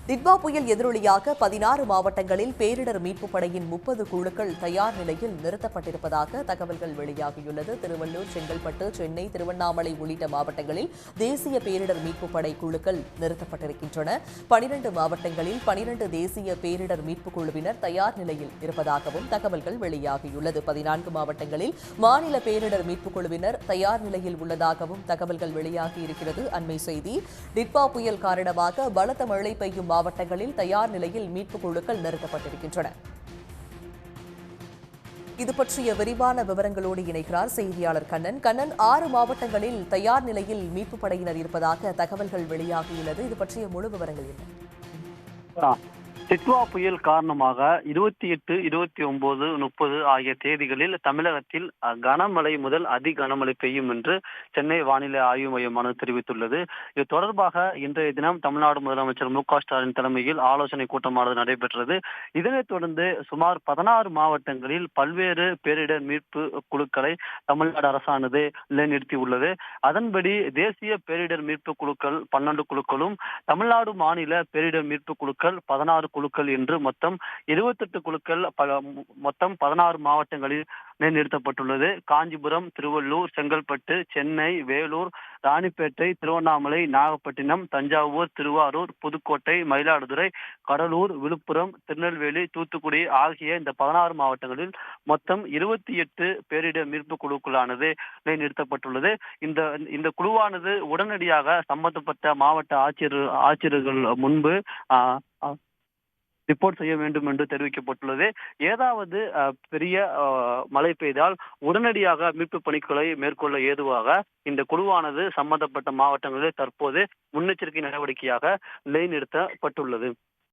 டிட்வா புயல் எதிரொலியாக 16 மாவட்டங்களில் பேரிடர் மீட்புப் படையின் 30 குழுக்கள் தயார் நிலையில் நிறுத்தப்பட்டிருப்பதாக தகவல்கள் வெளியாகியுள்ளது. திருவள்ளூர், செங்கல்பட்டு, சென்னை, திருவண்ணாமலை உள்ளிட்ட மாவட்டங்களில் தேசிய பேரிடர் மீட்புப் படை குழுக்கள் நிறுத்தப்பட்டிருக்கின்றன. 12 மாவட்டங்களில் 12 தேசிய பேரிடர் மீட்புக் குழுவினர் தயார் நிலையில் இருப்பதாகவும் தகவல்கள் வெளியாகியுள்ளது. 14 மாவட்டங்களில் மாநில பேரிடர் மீட்புக் குழுவினர் தயார் நிலையில் உள்ளதாகவும் தகவல்கள் வெளியாகியிருக்கிறது. அண்மை செய்தி: டிட்வா புயல் காரணமாக பலத்த மழை பெய்யும் மாவட்டங்களில் தயார் நிலையில் மீட்புக் குழுக்கள் நிறுத்தப்பட்டிருக்கின்றன. இது பற்றிய விரிவான விவரங்களோடு இணைகிறார் செய்தியாளர் கண்ணன். 6 மாவட்டங்களில் தயார் நிலையில் மீட்புப் படையினர் இருப்பதாக தகவல்கள் வெளியாகியுள்ளது. இது பற்றிய முழு விவரங்கள் என்ன? டிட்வா புயல் காரணமாக 28, 29, 30 ஆகிய தேதிகளில் தமிழகத்தில் கனமழை முதல் அதி கனமழை பெய்யும் என்று சென்னை வானிலை ஆய்வு மையமானது தெரிவித்துள்ளது. இது தொடர்பாக இன்றைய தினம் தமிழ்நாடு முதலமைச்சர் மு க ஸ்டாலின் தலைமையில் ஆலோசனை கூட்டமானது நடைபெற்றது. இதனைத் தொடர்ந்து சுமார் 16 மாவட்டங்களில் பல்வேறு பேரிடர் மீட்பு குழுக்களை தமிழ்நாடு அரசானது நிலைநிறுத்தியுள்ளது. அதன்படி தேசிய பேரிடர் மீட்பு குழுக்கள் 12 குழுக்களும், தமிழ்நாடு மாநில பேரிடர் மீட்பு குழுக்கள் 16 குழுக்கள் என்று மொத்தம் 28 குழுக்கள் மொத்தம் 16 மாவட்டங்களில் நிறுத்தப்பட்டுள்ளது. காஞ்சிபுரம், திருவள்ளூர், செங்கல்பட்டு, சென்னை, வேலூர், ராணிப்பேட்டை, திருவண்ணாமலை, நாகப்பட்டினம், தஞ்சாவூர், திருவாரூர், புதுக்கோட்டை, மயிலாடுதுறை, கடலூர், விழுப்புரம், திருநெல்வேலி, தூத்துக்குடி ஆகிய இந்த 16 மாவட்டங்களில் மொத்தம் 28 பேரிடர் மீட்பு குழுக்களானது நிறுத்தப்பட்டுள்ளது. இந்த குழுவானது உடனடியாக சம்பந்தப்பட்ட மாவட்ட ஆட்சியர்கள் முன்பு ரிப்போர்ட் செய்ய வேண்டும் என்று தெரிவிக்கப்பட்டுள்ளது. ஏதாவது பெரிய மழை பெய்தால் உடனடியாக மீட்பு பணிகளை மேற்கொள்ள ஏதுவாக இந்த குழுவானது சம்பந்தப்பட்ட மாவட்டங்களில் தற்போது முன்னெச்சரிக்கை நடவடிக்கையாக நிலைநிறுத்தப்பட்டுள்ளது.